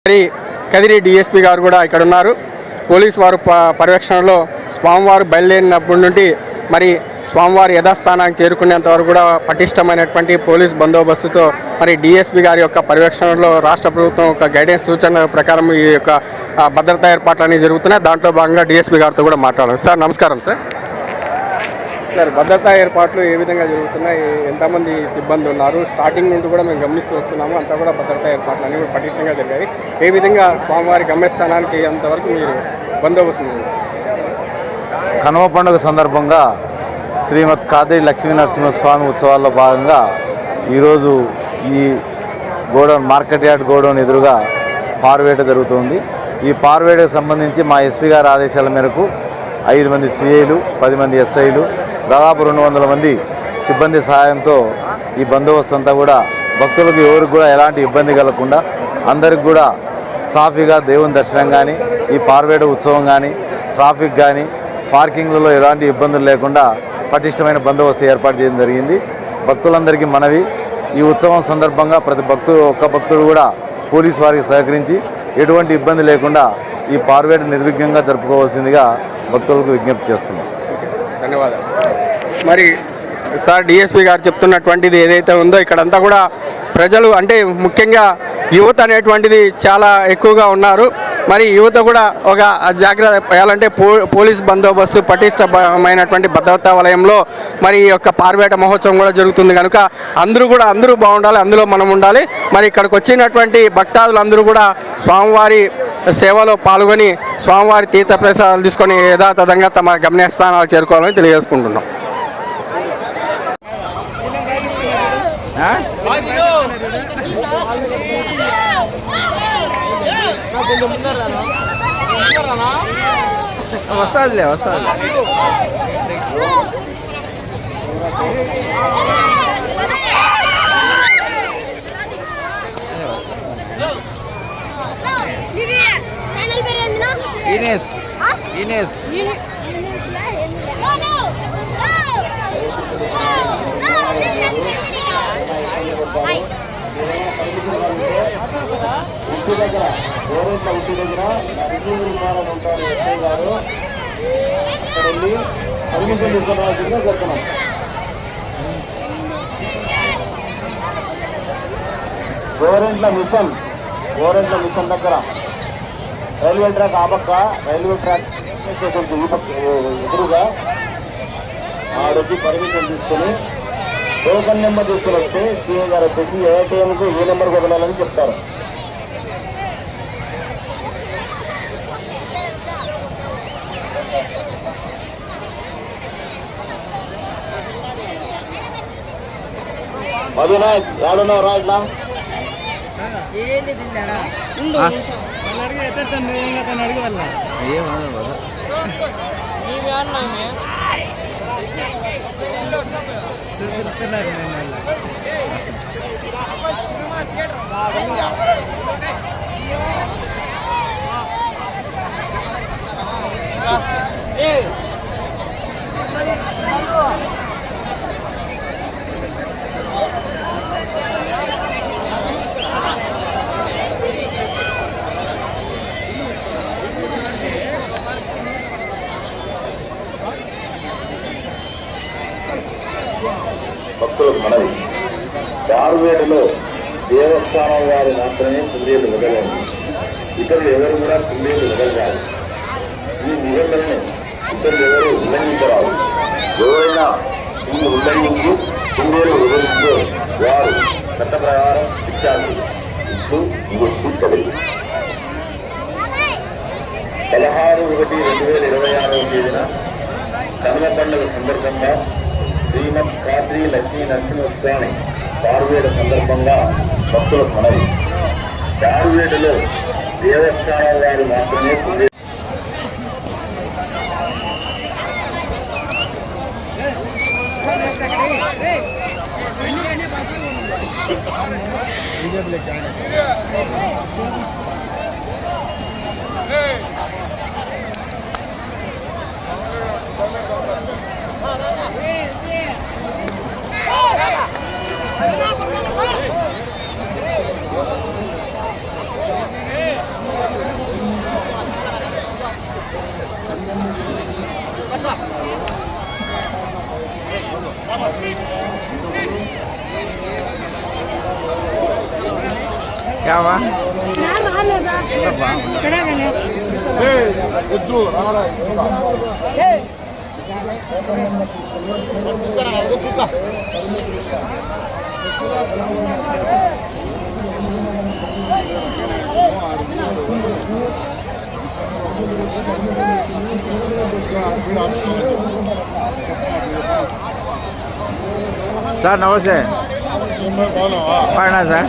మరి కదిరి డిఎస్పీ గారు కూడా ఇక్కడ ఉన్నారు. పోలీసు వారు పర్యవేక్షణలో స్వామివారు బయలుదేరినప్పటి నుండి మరి స్వామివారి యథాస్థానానికి చేరుకునేంత వరకు కూడా పటిష్టమైనటువంటి పోలీస్ బందోబస్తుతో మరి డిఎస్పీ గారి యొక్క పర్యవేక్షణలో రాష్ట్ర ప్రభుత్వం ఒక గైడెన్స్ సూచన ప్రకారం ఈ యొక్క భద్రతా ఏర్పాట్లన్నీ జరుగుతున్నాయి. దాంట్లో భాగంగా డిఎస్పీ గారితో కూడా మాట్లాడాలి. సార్ నమస్కారం. సార్ భద్రతా ఏర్పాట్లు ఏ విధంగా జరుగుతున్నాయి, ఎంతమంది సిబ్బంది ఉన్నారు? స్టార్టింగ్ నుండి కూడా మేము గమనిస్తూ వస్తున్నాము, అంతా కూడా భద్రతా ఏర్పాట్లు అనేవి పటిష్టంగా జరిగాయి. ఏ విధంగా స్వామివారి గమ్యస్థానానికి చేయేంత వరకు మీరు బందోబస్తు? కనుమ పండుగ సందర్భంగా శ్రీమద్ కాదిరి లక్ష్మీ నరసింహస్వామి ఉత్సవాల్లో భాగంగా ఈరోజు ఈ గోడౌన్ మార్కెట్ యార్డ్ గోడౌన్ ఎదురుగా పార్వేట జరుగుతుంది. ఈ పార్వేటకు సంబంధించి మా ఎస్పీ గారి ఆదేశాల మేరకు 5 మంది సిఐలు, 10 మంది ఎస్ఐలు, దాదాపు 200 మంది సిబ్బంది సహాయంతో ఈ బందోబస్తు అంతా కూడా భక్తులకు ఎవరికి కూడా ఎలాంటి ఇబ్బంది కలగకుండా అందరికి కూడా సాఫీగా దేవుని దర్శనం కానీ, ఈ పార్వేట ఉత్సవం కానీ, ట్రాఫిక్ కానీ, పార్కింగ్లలో ఎలాంటి ఇబ్బందులు లేకుండా పటిష్టమైన బందోబస్తు ఏర్పాటు చేయడం జరిగింది. భక్తులందరికీ మనవి, ఈ ఉత్సవం సందర్భంగా ప్రతి ఒక్క భక్తుడు కూడా పోలీసు వారికి సహకరించి ఎటువంటి ఇబ్బంది లేకుండా ఈ పార్వేట నిర్విఘ్నంగా జరుపుకోవాల్సిందిగా భక్తులకు విజ్ఞప్తి చేస్తున్నాం. ధన్యవాదాలు. మరి సార్ డిఎస్పీ గారు చెప్తున్నటువంటిది ఏదైతే ఉందో ఇక్కడంతా కూడా ప్రజలు అంటే ముఖ్యంగా యువత అనేటువంటిది చాలా ఎక్కువగా ఉన్నారు. మరి యువత కూడా ఒక జాగ్రత్త వేయాలంటే పోలీస్ బందోబస్తు పటిష్టమైనటువంటి భద్రతా వలయంలో మరి ఈ యొక్క పార్వేట మహోత్సవం కూడా జరుగుతుంది కనుక అందరూ బాగుండాలి, అందులో మనం ఉండాలి. మరి ఇక్కడికి వచ్చినటువంటి భక్తాదులు అందరూ కూడా స్వామివారి సేవలో పాల్గొని స్వామివారి తీర్థప్రసాదాలు తీసుకొని యథాతథంగా తమ గమ్యస్థానాలు చేరుకోవాలని తెలియజేసుకుంటున్నాం. వస్తాదిలే ఈనేస్ ఇంటి దగ్గర గోరెంట్ల ఇంటి దగ్గర ఉంటారు ఎస్ఐ గారు. ఇక్కడ వెళ్ళి పర్మిషన్ తీసుకోవాల్సిందిగా చెప్తున్నాం. గోరెంట్ల మిషన్ దగ్గర రైల్వే ట్రాక్ ఆపక్క, రైల్వే ట్రాక్ ఎదురుగా ఆడొచ్చి పర్మిషన్ తీసుకుని టోకన్ నెంబర్ తీసుకుని వస్తే సీఏ గారు వచ్చేసి ఏ టైంకు ఏ నెంబర్కి వదలాలని చెప్తారు. మధునా ఏడున్నావు రా ఇట్లా భక్తులకు మనవి, పార్వేటలో దేవస్థానం వారు మాత్రమే కుందేలు వదలండి, ఇతరులు ఎవరు కూడా కుందేలు వదలరాదు. ఈ నిబంధనను ఇతరులు ఎవరు ఉల్లంఘించరాదు. ఎవరైనా ఈ ఉల్లంఘించి కుందేలు వదిలిస్తే వారు చట్ట ప్రకారం శిక్షార్హులు. ఇట్లు ఇంకొకటి 16/1/2026 తేదీన కనుమ పండుగ సందర్భంగా శ్రీమద్ కాదిరి లక్ష్మీ నరసింహస్వామి పార్వేట సందర్భంగా భక్తులకు మనవి, పార్వేటలో దేవస్థానం వారు మాత్రమే యావా సార్ నమస్తే బాగున్నా సార్